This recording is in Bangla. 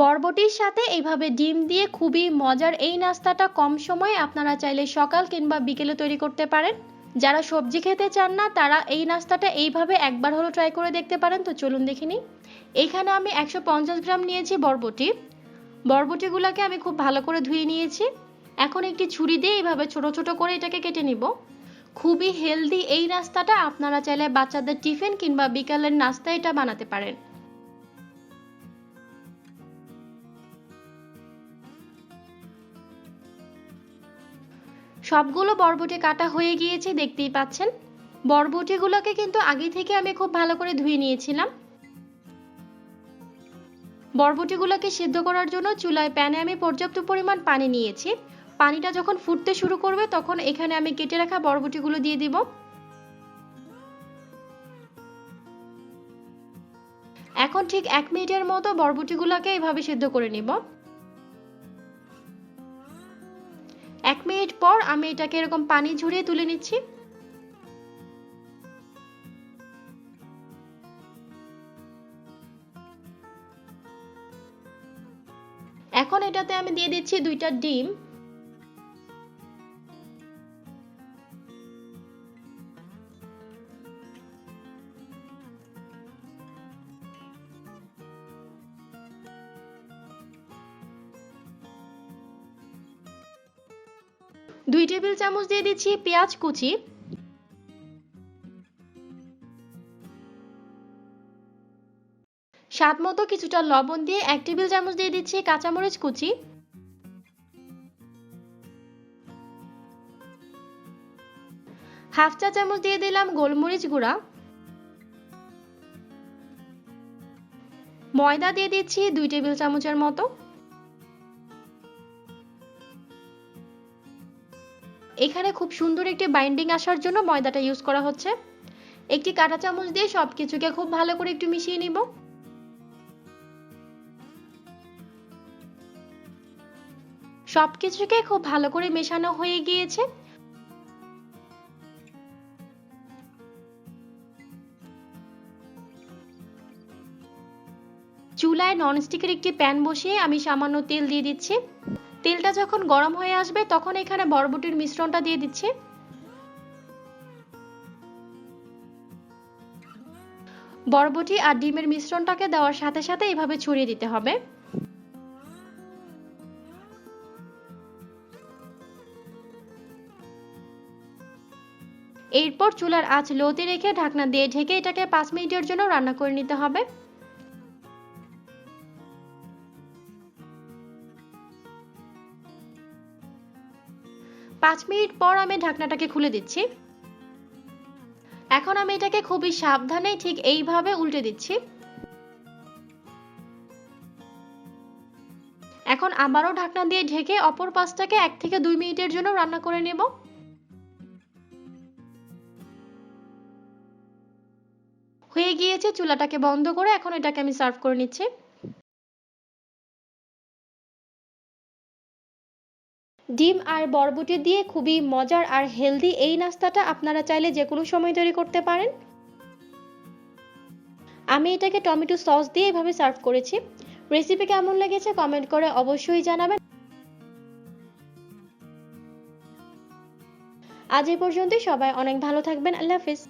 বরবটির সাথে এইভাবে ডিম দিয়ে খুবই মজার এই নাস্তাটা কম সময়ে আপনারা চাইলে সকাল কিংবা বিকেলে তৈরি করতে পারেন। যারা সবজি খেতে চান না তারা এই নাস্তাটা এইভাবে একবার হলো ট্রাই করে দেখতে পারেন। তো চলুন দেখে নিই। এইখানে আমি 150 গ্রাম নিয়েছি বরবটি। বরবটিগুলোকে আমি খুব ভালো করে ধুয়ে নিয়েছি। এখন একটি ছুরি দিয়ে এইভাবে ছোট ছোট করে এটাকে কেটে নিব। খুবই হেলদি এই নাস্তাটা আপনারা চাইলে বাচ্চাদের টিফিন কিংবা বিকালের নাস্তা এটা বানাতে পারেন। সবগুলো বরবটি কাটা হয়ে গিয়েছে, দেখতেই পাচ্ছেন। বরবটিগুলোকে কিন্তু আগে থেকে আমি খুব ভালো করে ধুয়ে নিয়েছিলাম। বরবটিগুলোকে সিদ্ধ করার জন্য চুলায় প্যানে আমি পর্যাপ্ত পরিমাণ পানি নিয়েছি। পানিটা যখন ফুটতে শুরু করবে তখন এখানে আমি কেটে রাখা বরবটিগুলো দিয়ে দিব। এখন ঠিক 1 মিনিটের মতো বরবটিগুলোকে এভাবে সিদ্ধ করে নিব। 1 মিনিট পর আমি এটাকে এরকম পানি ঝরিয়ে তুলে নিচ্ছি। এখন এটাতে আমি দিয়ে দিচ্ছি 2টা ডিম। দুই টেবিল চামচ দিয়ে দিচ্ছি পেঁয়াজ কুচি। স্বাদ মতো কিছুটা লবণ দিয়ে 1 টেবিল চামচ দিয়ে দিচ্ছি কাঁচামরিচ কুচি। হাফ চা চামচ দিয়ে দিলাম গোলমরিচ গুঁড়া। ময়দা দিয়ে দিচ্ছি 2 টেবিল চামচের মতো। এখানে খুব সুন্দর একটি বাইন্ডিং আসার জন্য ময়দাটা ইউজ করা হচ্ছে। একটি কাঁটা চামচ দিয়ে সবকিছুকে খুব ভালো করে একটু মিশিয়ে নিব। সবকিছুকে খুব ভালো করে মেশানো হয়ে গিয়েছে। চুলায় ননস্টিকের একটি প্যান বসিয়ে আমি সামান্য তেল দিয়ে দিচ্ছি। তেলটা যখন গরম হয়ে আসবে তখন এখানে বরবটির মিশ্রণটা দিয়ে দিচ্ছি। বরবটি আর ডিমের মিশ্রণটাকে দেওয়ার সাথে সাথে এভাবে ছড়িয়ে দিতে হবে। এরপর চুলার আঁচ লোতে রেখে ঢাকনা দিয়ে ঢেকে এটাকে 5 মিনিটের জন্য রান্না করে নিতে হবে। 5 মিনিট পর আমি ঢাকনাটাকে খুলে দিচ্ছি। এখন আমি এটাকে খুবই সাবধানে ঠিক এইভাবে উল্টে দিচ্ছি। এখন আবারও ঢাকনা দিয়ে ঢেকে অপর পাশটাকে 1 থেকে 2 মিনিটের জন্য রান্না করে নেব। হয়ে গিয়েছে, চুলাটাকে বন্ধ করে এখন এটাকে আমি সার্ভ করে নিচ্ছি। ডিম আর বরবটি দিয়ে খুবই মজার আর হেলদি এই নাস্তাটা আপনারা চাইলে যে কোনো সময় তৈরি করতে পারেন। আমি এটাকে টমেটো সস দিয়ে এভাবে সার্ভ করেছি। রেসিপি কেমন লেগেছে কমেন্ট করে অবশ্যই জানাবেন। আজ এই পর্যন্তই। সবাই অনেক ভালো থাকবেন। আল্লাহ হাফেজ।